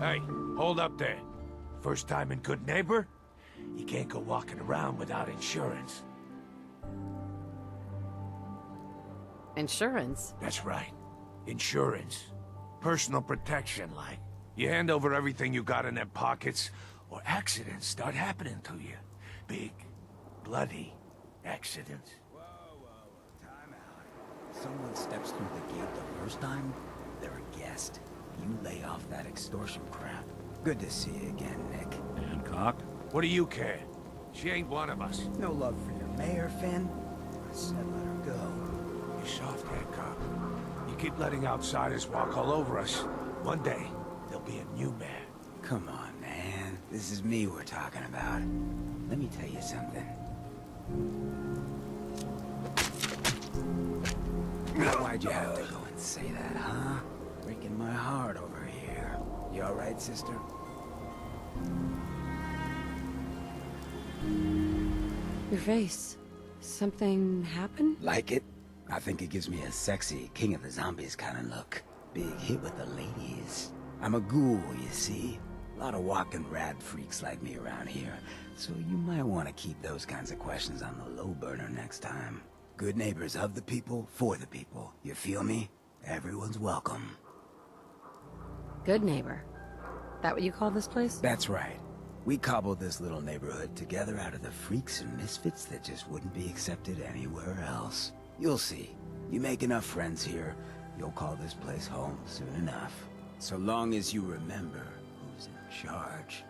Hey, hold up there. First time in Good Neighbor? You can't go walking around without insurance. Insurance? That's right. Insurance. Personal protection, like. You hand over everything you got in them pockets, or accidents start happening to you. Big, bloody accidents. Whoa, time out. Someone steps through the gate the first time, they're a guest. You lay off that extortion crap. Good to see you again, Nick. Hancock? What do you care? She ain't one of us. No love for your mayor, Finn? I said let her go. You're soft, Hancock. You keep letting outsiders walk all over us. One day, there'll be a new mayor. Come on, man. This is me we're talking about. Let me tell you something. Why'd you have to go and say that, huh? Breaking my heart over here. You alright, sister? Your face. Something happened? Like it? I think it gives me a sexy King of the Zombies kind of look. Big hit with the ladies. I'm a ghoul, you see. A lot of walking rad freaks like me around here. So you might want to keep those kinds of questions on the low burner next time. Good neighbors of the people, for the people. You feel me? Everyone's welcome. Good neighbor. That what you call this place? That's right. We cobbled this little neighborhood together out of the freaks and misfits that just wouldn't be accepted anywhere else. You'll see. You make enough friends here, you'll call this place home soon enough. So long as you remember who's in charge.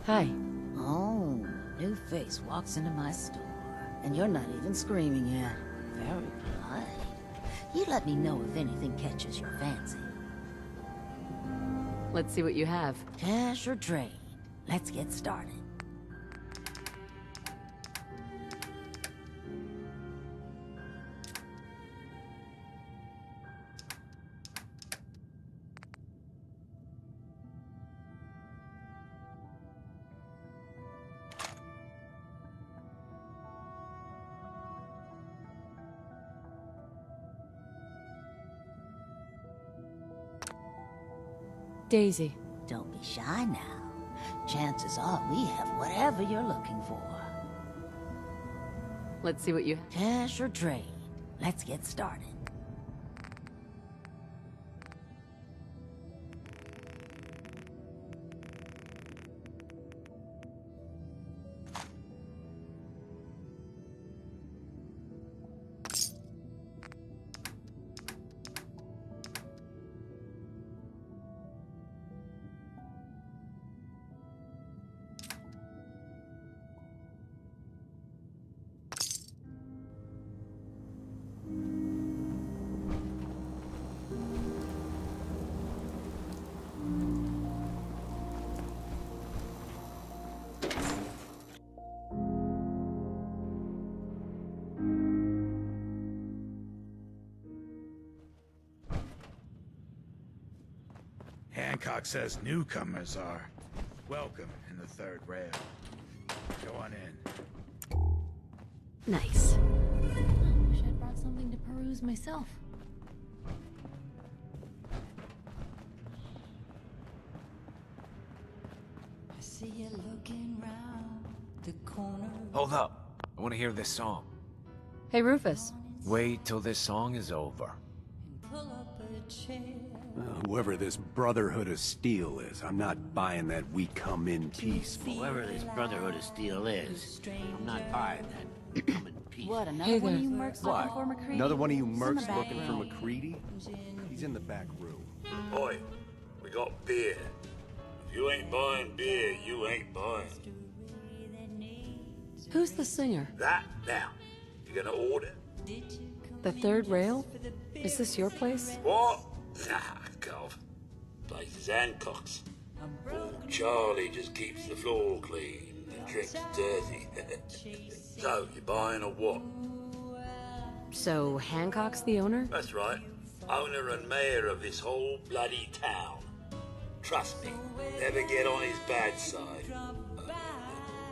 Hi. Oh, new face walks into my store. And you're not even screaming yet. Very polite. You let me know if anything catches your fancy. Let's see what you have. Cash or trade? Let's get started. Daisy. Don't be shy now. Chances are we have whatever you're looking for. Let's see what you have. Cash or trade? Let's get started. Hancock says newcomers are welcome in the third rail. Go on in. Nice. I wish I'd brought something to peruse myself. I see you looking round the corner. Hold up. I want to hear this song. Hey, Rufus. Wait till this song is over. And pull up a chair. Whoever this Brotherhood of Steel is, I'm not buying that we come in peaceful. Whoever this Brotherhood of Steel is, I'm not buying that. We come in peace. What, another Hey one of there. you mercs looking for McCready? Another one of you He's in the mercs back looking for room. McCready? He's in the back room. Oi, we got beer. If you ain't buying beer, you ain't buying. Who's the singer? That now. You gonna order? The third rail? Is this your place? What? Nah, God. Place is Hancock's. Old Charlie just keeps the floor clean, the drinks dirty. So, you buying or what? So, Hancock's the owner? That's right. Owner and mayor of this whole bloody town. Trust me, never get on his bad side.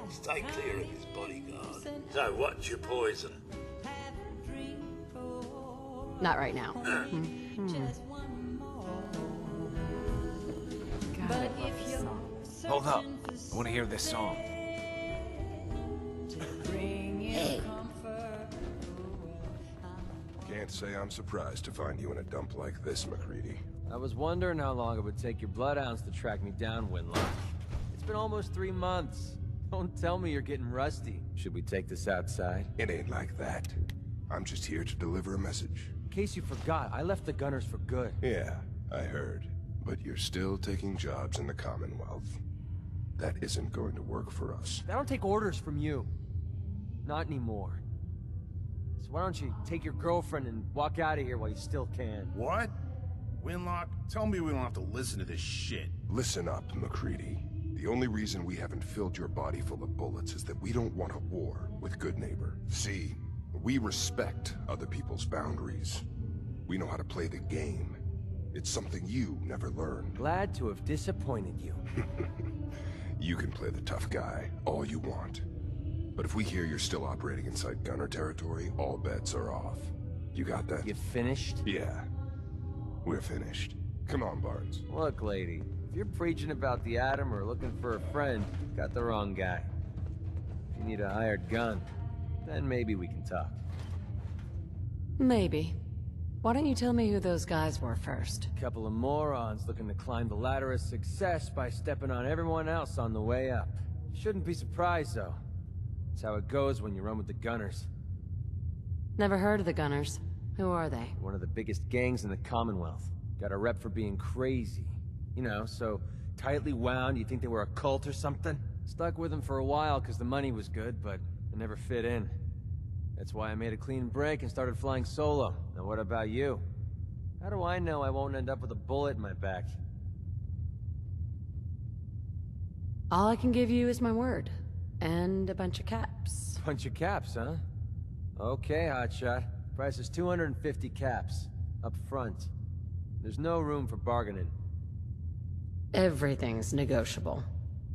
Stay clear of his bodyguard. So, what's your poison? Not right now. God, Hold up. I want to hear this song. Hey, Can't say I'm surprised to find you in a dump like this, McCready. I was wondering how long it would take your bloodhounds to track me down, Winlock. It's been almost 3 months. Don't tell me you're getting rusty. Should we take this outside? It ain't like that. I'm just here to deliver a message. In case you forgot, I left the Gunners for good. Yeah, I heard. But you're still taking jobs in the Commonwealth. That isn't going to work for us. I don't take orders from you. Not anymore. So why don't you take your girlfriend and walk out of here while you still can? What? Winlock, tell me we don't have to listen to this shit. Listen up, McCready. The only reason we haven't filled your body full of bullets is that we don't want a war with Good Neighbor. See, we respect other people's boundaries. We know how to play the game. It's something you never learned. Glad to have disappointed you. You can play the tough guy all you want. But if we hear you're still operating inside Gunner territory, all bets are off. You got that? You finished? Yeah. We're finished. Come on, Barnes. Look, lady, if you're preaching about the atom or looking for a friend, you got the wrong guy. If you need a hired gun, then maybe we can talk. Maybe. Why don't you tell me who those guys were first? Couple of morons looking to climb the ladder of success by stepping on everyone else on the way up. Shouldn't be surprised, though. That's how it goes when you run with the Gunners. Never heard of the Gunners. Who are they? One of the biggest gangs in the Commonwealth. Got a rep for being crazy. You know, so tightly wound, you think they were a cult or something? Stuck with them for a while because the money was good, but it never fit in. That's why I made a clean break and started flying solo. Now what about you? How do I know I won't end up with a bullet in my back? All I can give you is my word. And a bunch of caps. Bunch of caps, huh? Okay, hotshot. Price is 250 caps. Up front. There's no room for bargaining. Everything's negotiable.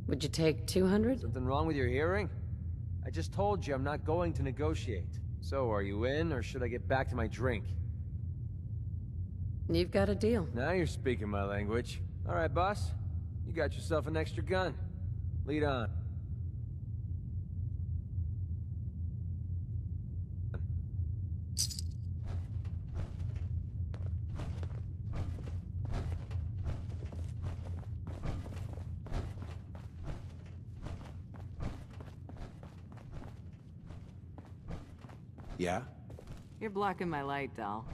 Would you take 200? Something wrong with your hearing? I just told you I'm not going to negotiate. So, are you in, or should I get back to my drink? You've got a deal. Now you're speaking my language. Alright, boss. You got yourself an extra gun. Lead on. Yeah? You're blocking my light, doll.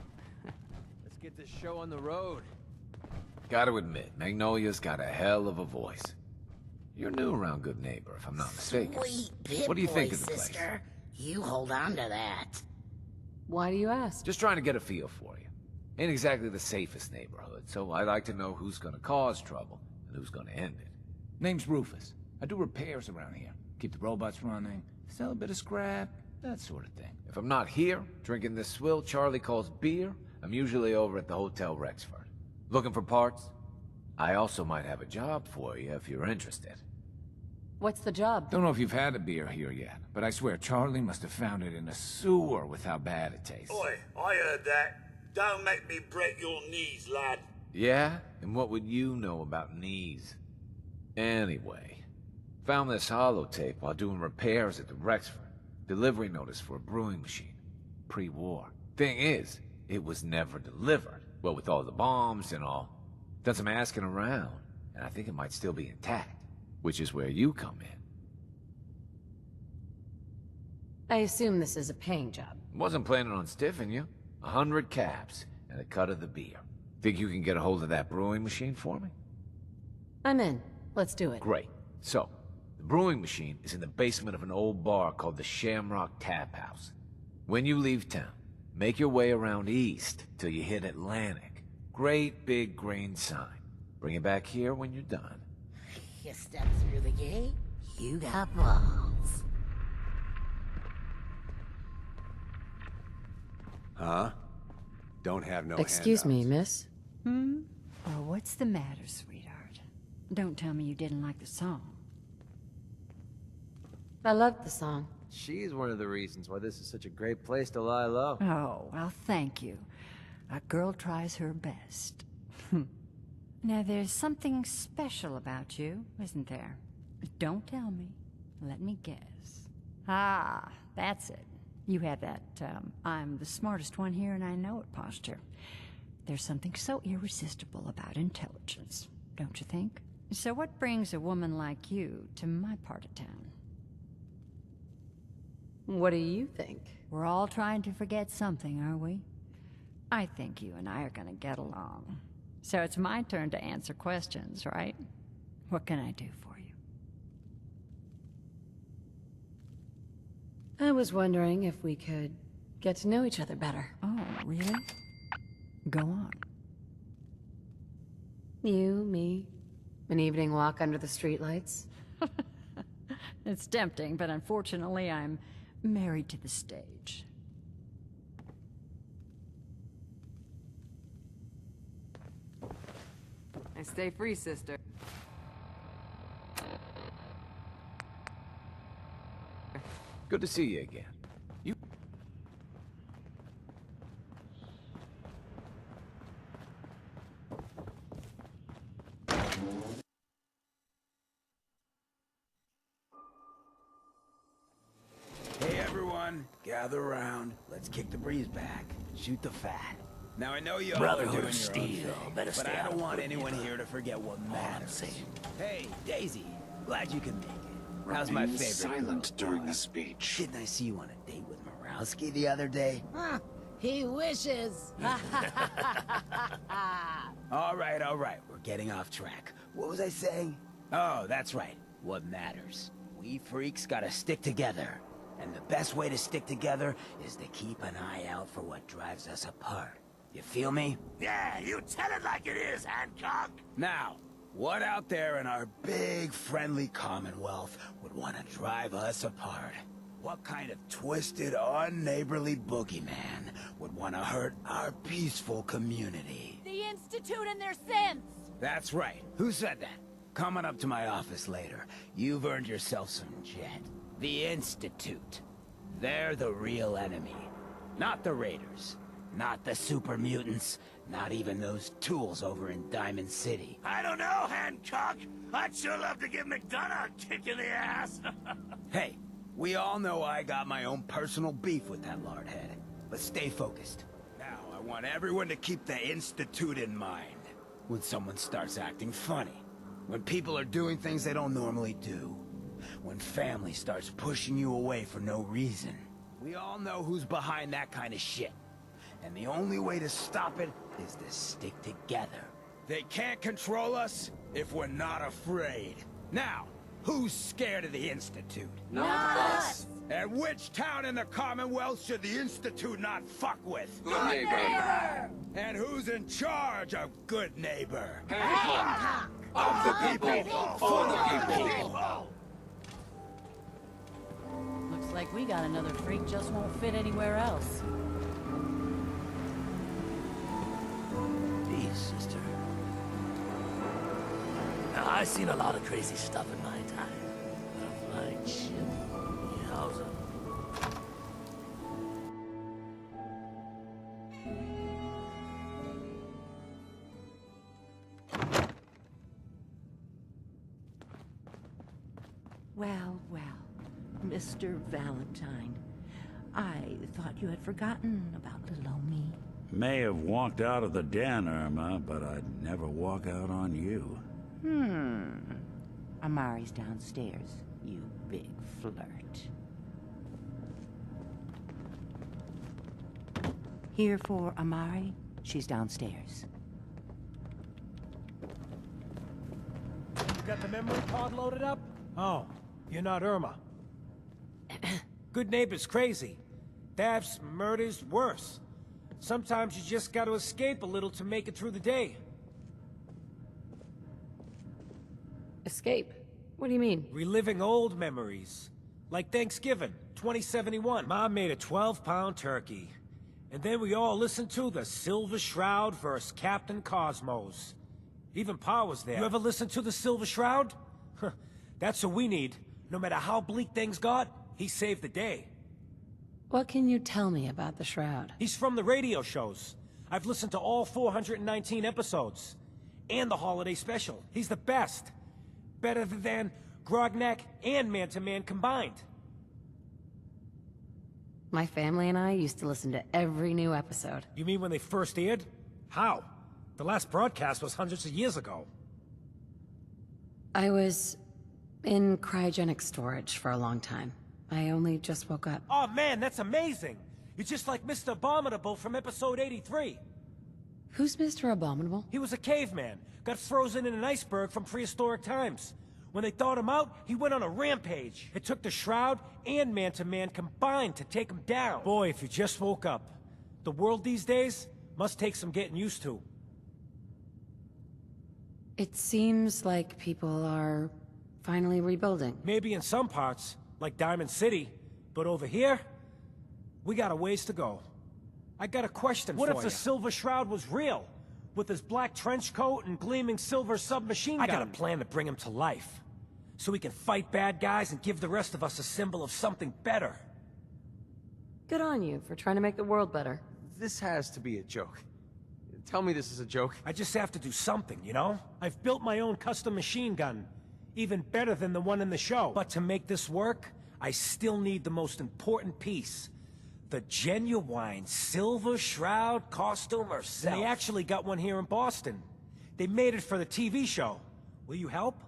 Let's get this show on the road. Gotta admit, Magnolia's got a hell of a voice. You're new around Good Neighbor, if I'm not mistaken. sweet bit What do you boy, think of the place? sister. You hold on to that. Why do you ask? Just trying to get a feel for you. Ain't exactly the safest neighborhood, so I'd like to know who's gonna cause trouble and who's gonna end it. Name's Rufus. I do repairs around here. Keep the robots running, sell a bit of scrap, that sort of thing. If I'm not here, drinking this swill Charlie calls beer, I'm usually over at the Hotel Rexford. Looking for parts? I also might have a job for you if you're interested. What's the job? Don't know if you've had a beer here yet, but I swear Charlie must have found it in a sewer with how bad it tastes. Oi, I heard that. Don't make me break your knees, lad. Yeah? And what would you know about knees? Anyway, found this holotape while doing repairs at the Rexford. Delivery notice for a brewing machine. Pre-war. Thing is, it was never delivered. Well, with all the bombs and all. Done some asking around, and I think it might still be intact. Which is where you come in. I assume this is a paying job. Wasn't planning on stiffing you. 100 caps and a cut of the beer. Think you can get a hold of that brewing machine for me? I'm in. Let's do it. Great. So, the brewing machine is in the basement of an old bar called the Shamrock Tap House. When you leave town, make your way around east till you hit Atlantic. Great big green sign. Bring it back here when you're done. you step through the gate, you got balls. Huh? Don't have no Excuse me, handouts. miss? Oh, what's the matter, sweetheart? Don't tell me you didn't like the song. I loved the song. She's one of the reasons why this is such a great place to lie low. Oh, well, thank you. A girl tries her best. Now, there's something special about you, isn't there? Don't tell me. Let me guess. Ah, that's it. You have that, I'm the smartest one here and I know it posture. There's something so irresistible about intelligence, don't you think? So what brings a woman like you to my part of town? What do you think? We're all trying to forget something, are we? I think you and I are gonna get along. So it's my turn to answer questions, right? What can I do for you? I was wondering if we could get to know each other better. Oh, really? Go on. You, me, an evening walk under the streetlights. It's tempting, but unfortunately I'm married to the stage. I stay free, sister. Good to see you again. You... Hey everyone, gather around. Let's kick the breeze back. Shoot the fat. Now I know you all are Brotherhood doing of your Steel. own thing, Better but stay I out don't of want it, anyone neighbor. here to forget what All I'm matters. saying. Hey, Daisy. Glad you can make it. How's my Remain favorite? silent during the speech. Didn't I see you on a date with Morowski the other day? Huh, he wishes. All right. We're getting off track. What was I saying? Oh, that's right. What matters. We freaks gotta stick together. And the best way to stick together is to keep an eye out for what drives us apart. You feel me? Yeah, you tell it like it is, Hancock. Now, what out there in our big, friendly Commonwealth would want to drive us apart? What kind of twisted, unneighborly boogeyman would want to hurt our peaceful community? The Institute and their sins! That's right. Who said that? Coming up to my office later. You've earned yourself some jet. The Institute. They're the real enemy. Not the Raiders. Not the super mutants. Not even those tools over in Diamond City. I don't know, Hancock. I'd sure love to give McDonough a kick in the ass. Hey, we all know I got my own personal beef with that lardhead. But stay focused. Now, I want everyone to keep the Institute in mind. When someone starts acting funny. When people are doing things they don't normally do. When family starts pushing you away for no reason. We all know who's behind that kind of shit. And the only way to stop it is to stick together. They can't control us if we're not afraid. Now, who's scared of the Institute? Not us! And which town in the Commonwealth should the Institute not fuck with? Good neighbor. And who's in charge of Good Neighbor? Hancock. Of the people, for the people. Looks like we got another freak just won't fit anywhere else. Peace, sister. Now, I've seen a lot of crazy stuff in my time. But a flying ship? Yowza. Well, Mr. Valentine. I thought you had forgotten about little old me. May have walked out of the den, Irma, but I'd never walk out on you. Amari's downstairs, you big flirt. Here for Amari, she's downstairs. You got the memory card loaded up? Oh, you're not Irma. Good neighbor's crazy. Thefts, murders, worse. Sometimes you just gotta escape a little to make it through the day. Escape? What do you mean? Reliving old memories. Like Thanksgiving, 2071. Mom made a 12-pound turkey. And then we all listened to the Silver Shroud vs. Captain Cosmos. Even Pa was there. You ever listen to the Silver Shroud? That's what we need. No matter how bleak things got, he saved the day. What can you tell me about the Shroud? He's from the radio shows. I've listened to all 419 episodes. And the holiday special. He's the best. Better than Grognak and Man-to-Man combined. My family and I used to listen to every new episode. You mean when they first aired? How? The last broadcast was hundreds of years ago. I was in cryogenic storage for a long time. I only just woke up. Oh man, that's amazing! You're just like Mr. Abominable from episode 83. Who's Mr. Abominable? He was a caveman, got frozen in an iceberg from prehistoric times. When they thawed him out, he went on a rampage. It took the Shroud and Man-to-Man combined to take him down. Boy, if you just woke up. The world these days must take some getting used to. It seems like people are finally rebuilding. Maybe in some parts, like Diamond City. But over here, we got a ways to go. I got a question for you. What if the Silver Shroud was real? With his black trench coat and gleaming silver submachine gun? I got a plan to bring him to life. So we can fight bad guys and give the rest of us a symbol of something better. Good on you for trying to make the world better. This has to be a joke. Tell me this is a joke. I just have to do something, you know? I've built my own custom machine gun. Even better than the one in the show. But to make this work, I still need the most important piece. The genuine Silver Shroud costume herself. And they actually got one here in Boston. They made it for the TV show. Will you help?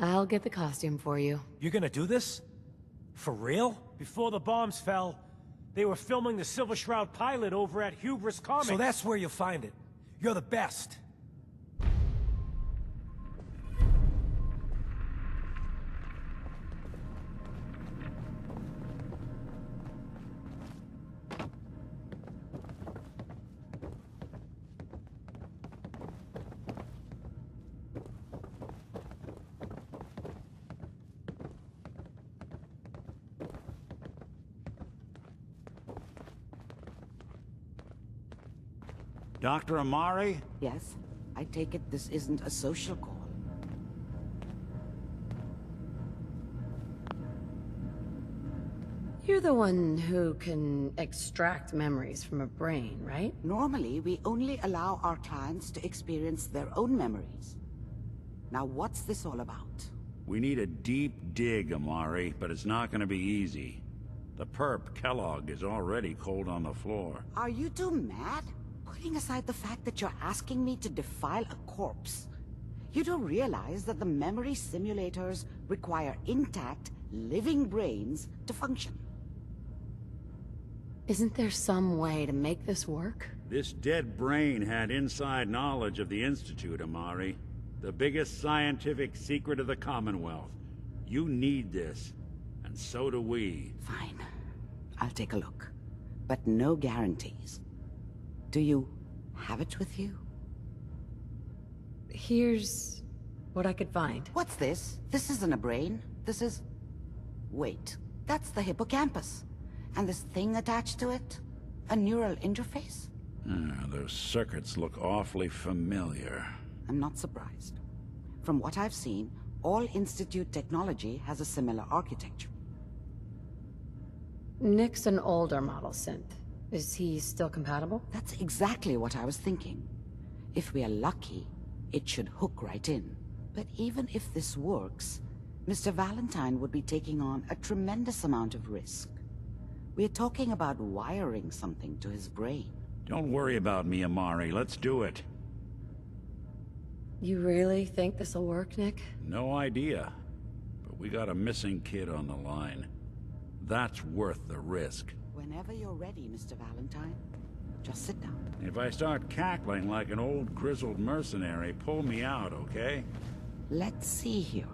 I'll get the costume for you. You're gonna do this? For real? Before the bombs fell, they were filming the Silver Shroud pilot over at Hubris Comics. So that's where you'll find it. You're the best. Dr. Amari? Yes? I take it this isn't a social call. You're the one who can extract memories from a brain, right? Normally, we only allow our clients to experience their own memories. Now, what's this all about? We need a deep dig, Amari, but it's not gonna be easy. The perp, Kellogg, is already cold on the floor. Are you two mad? Putting aside the fact that you're asking me to defile a corpse, you don't realize that the memory simulators require intact, living brains to function. Isn't there some way to make this work? This dead brain had inside knowledge of the Institute, Amari. The biggest scientific secret of the Commonwealth. You need this, and so do we. Fine. I'll take a look. But no guarantees. Do you have it with you? Here's what I could find. What's this? This isn't a brain. This is... Wait. That's the hippocampus. And this thing attached to it? A neural interface? Those circuits look awfully familiar. I'm not surprised. From what I've seen, all Institute technology has a similar architecture. Nick's an older model synth. Is he still compatible? That's exactly what I was thinking. If we are lucky, it should hook right in. But even if this works, Mr. Valentine would be taking on a tremendous amount of risk. We're talking about wiring something to his brain. Don't worry about me, Amari. Let's do it. You really think this'll work, Nick? No idea. But we got a missing kid on the line. That's worth the risk. Whenever you're ready, Mr. Valentine, just sit down. If I start cackling like an old grizzled mercenary, pull me out, okay? Let's see here.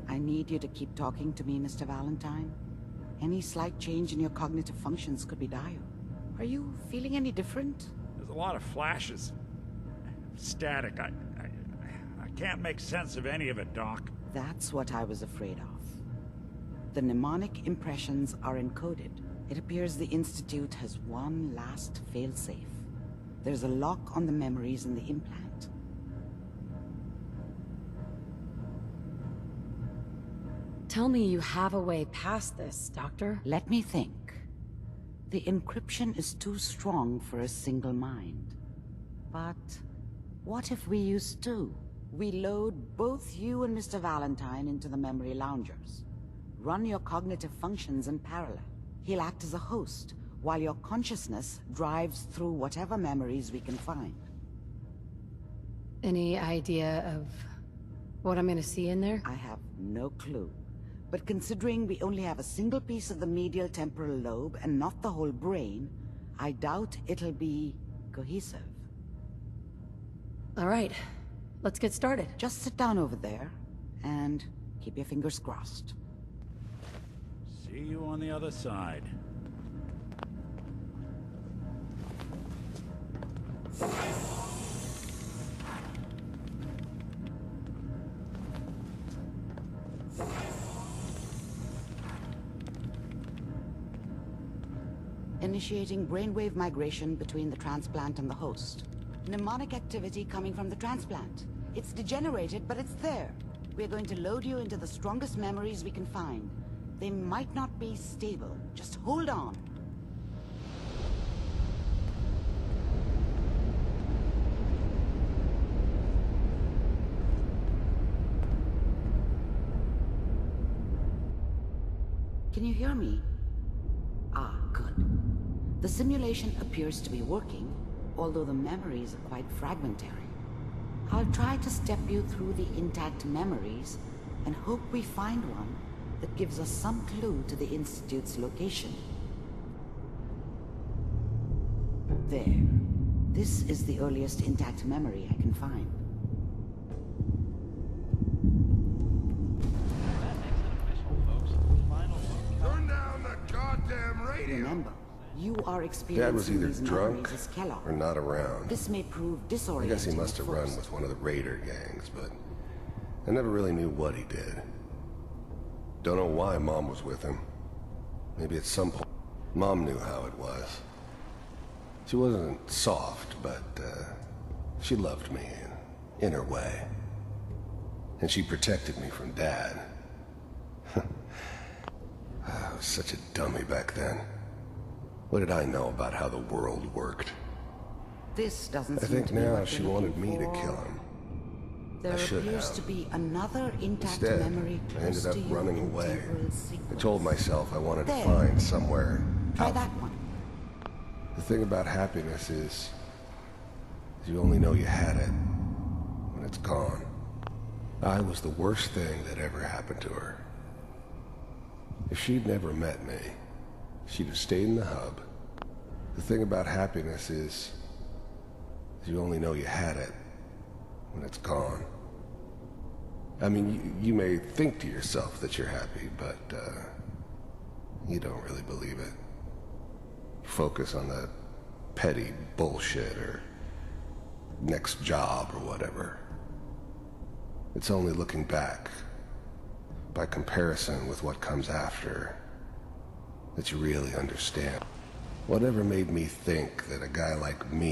I need you to keep talking to me, Mr. Valentine. Any slight change in your cognitive functions could be dire. Are you feeling any different? There's a lot of flashes. Static. I can't make sense of any of it, Doc. That's what I was afraid of. The mnemonic impressions are encoded. It appears the Institute has one last failsafe. There's a lock on the memories in the implant. Tell me you have a way past this, Doctor. Let me think. The encryption is too strong for a single mind. But what if we use two? We load both you and Mr. Valentine into the memory loungers. Run your cognitive functions in parallel. He'll act as a host, while your consciousness drives through whatever memories we can find. Any idea of what I'm gonna see in there? I have no clue. But considering we only have a single piece of the medial temporal lobe and not the whole brain, I doubt it'll be cohesive. All right, let's get started. Just sit down over there and keep your fingers crossed. See you on the other side. Initiating brainwave migration between the transplant and the host. Mnemonic activity coming from the transplant. It's degenerated, but it's there. We're going to load you into the strongest memories we can find. They might not be stable. Just hold on. Can you hear me? Ah, good. The simulation appears to be working, although the memories are quite fragmentary. I'll try to step you through the intact memories and hope we find one that gives us some clue to the Institute's location. There. This is the earliest intact memory I can find. Turn down the goddamn radio! Remember, you are Dad was experiencing either these drunk memories as Kellogg. or not around. This may prove I disorienting. guess he must have at run first. with one of the raider gangs, but I never really knew what he did. Don't know why Mom was with him. Maybe at some point, Mom knew how it was. She wasn't soft, but she loved me in her way. And she protected me from Dad. I was such a dummy back then. What did I know about how the world worked? This doesn't I seem think to be now what she you're wanted me looking to for. kill him. There I should appears have. to be another intact Instead, memory I close ended up to you running in away. temporal I sequence. told myself I wanted There. to find somewhere Try out. that one. The thing about happiness is you only know you had it when it's gone. I was the worst thing that ever happened to her. If she'd never met me, she'd have stayed in the hub. The thing about happiness is you only know you had it when it's gone. I mean, you may think to yourself that you're happy, but you don't really believe it. Focus on the petty bullshit or next job or whatever. It's only looking back, by comparison with what comes after, that you really understand. Whatever made me think that a guy like me